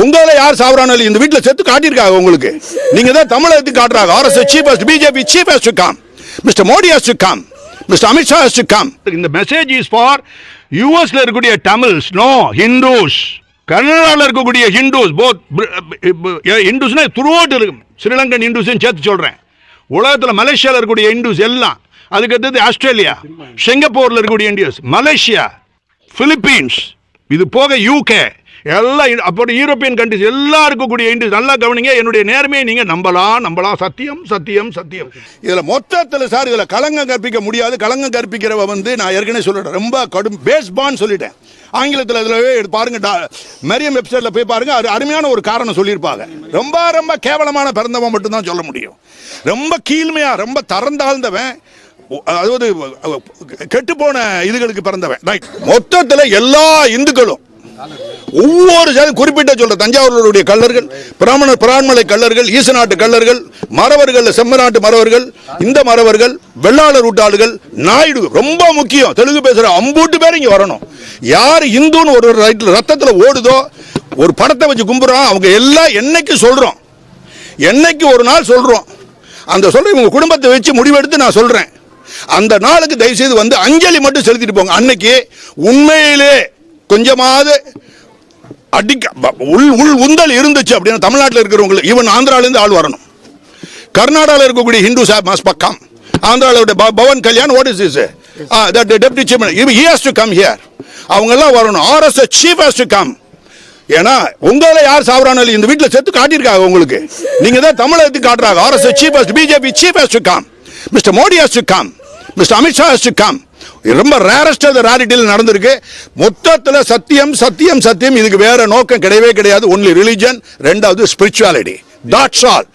உங்களை யார் சாவரான இந்த வீட்டில் செத்து காட்டியிருக்காங்க உங்களுக்கு. நீங்க தான் தமிழகத்தை காட்டுறாங்க. RSS chief has to, BJP chief has to come. Mr. Modi has to come. Mr. Amit Shah has to come. இந்த மெசேஜ் இஸ் ஃபார் யூஎஸ்ல இருக்கக்கூடிய தமிழ்ஸ், நோ ஹிந்துஸ். கர்நாடகாவில் இருக்கக்கூடிய ஹிந்துஸ், போத் ஹிந்துஸ்னா த்ரூஅவுட் இருக்கு. ஸ்ரீலங்கன் ஹிந்துஸையும் சேர்த்து சொல்றேன். உலகத்தில் மலேசியாவில் இருக்கக்கூடிய ஹிந்துஸ் எல்லாம், அதுக்கு அடுத்தது ஆஸ்திரேலியா, சிங்கப்பூரில் இருக்கக்கூடிய இந்தியஸ், மலேசியா, பிலிப்பீன்ஸ், இது போக UK எல்லாம், அப்போ யூரோப்பியன் கண்ட்ரிஸ் எல்லாம் இருக்கக்கூடிய இந்தியஸ். நல்லா கவனிங்க, என்னுடைய நேர்மையை நீங்கள் நம்பலாம். சத்தியம் சத்தியம் சத்தியம். இதில் மொத்தத்தில் சார் இதில் களங்கம் கற்பிக்க முடியாது. களங்கம் கற்பிக்கிறவ நான் ஏற்கனவே சொல்லிட்டேன், ரொம்ப கடும் பேஸ்பான்னு சொல்லிட்டேன். ஆங்கிலத்தில் இதில் பாருங்க, மெரியம் வெப்சைட்டில் போய் பாருங்க, அது அருமையான ஒரு காரணம் சொல்லியிருப்பாங்க. ரொம்ப ரொம்ப கேவலமான பிறந்தவன் மட்டும்தான் சொல்ல முடியும். ரொம்ப கீழ்மையா, ரொம்ப தரந்தாழ்ந்தவன், அதாவது கெட்டுப்போன இதுகளுக்கு பிறந்தவன். மொத்தத்தில் எல்லா இந்துக்களும் ஒவ்வொரு ஜாதி குறிப்பிட்ட சொல்ற, தஞ்சாவூருடைய கள்ளர்கள், பிராமணலை கள்ளர்கள், ஈசநாட்டு கள்ளர்கள், மறவர்கள், செம்மநாட்டு மறவர்கள், இந்த மறவர்கள், வெள்ளாளர் ஊட்டாளர்கள், நாயுடு, ரொம்ப முக்கியம் தெலுங்கு பேசுற அம்பூட்டு பேர் இங்க வரணும். யார் இந்துன்னு ஒரு ரத்தத்துல ஓடுதோ, ஒரு படத்தை வச்சு கும்பிடுறோம், அவங்க எல்லாம் என்னைக்கு சொல்றோம், என்னைக்கு ஒரு நாள் சொல்றோம், அந்த சொல்ற உங்க குடும்பத்தை வச்சு முடிவெடுத்து நான் சொல்றேன். அந்த நாளுக்கு தயவு செய்து வந்து அஞ்சலி மட்டும் செலுத்திட்டு போங்க. அன்னைக்கு உண்மையிலே கொஞ்சமாவது உள் உந்தல் இருந்துச்சு அப்படின்னா தமிழ்நாட்டில் இருக்கிறவங்களுக்கு, ஈவன் ஆந்திராவிலேருந்து ஆள் வரணும். கர்நாடகாவில் இருக்கக்கூடிய ஹிந்துஸ் மஸ்ட் கம். ஆந்திராவில் Pawan Kalyan, what is this, that deputy chief minister, he has to come here. அவங்க எல்லாம் வரணும். RSS chief has to come. ஏன்னா உங்களை யார் சாவரான இந்த வீட்டில் செத்து காட்டியிருக்காங்க உங்களுக்கு. நீங்க தான் தமிழகத்தை காட்டுறாங்க. RSS chief has to, BJP chief has to come. Mr. Modi has to come. Mr. Amit Shah has to come. ரொம்ப ரேரஸ்ட் ரேரிட்டியில் நடந்திருக்கு. மொத்தத்தில் சத்தியம் சத்தியம் சத்தியம். இதுக்கு வேற நோக்கம் கிடையவே கிடையாது. ஒன்லி ரிலிஜன், ரெண்டாவது ஸ்பிரிச்சுவாலிட்டி. That's all.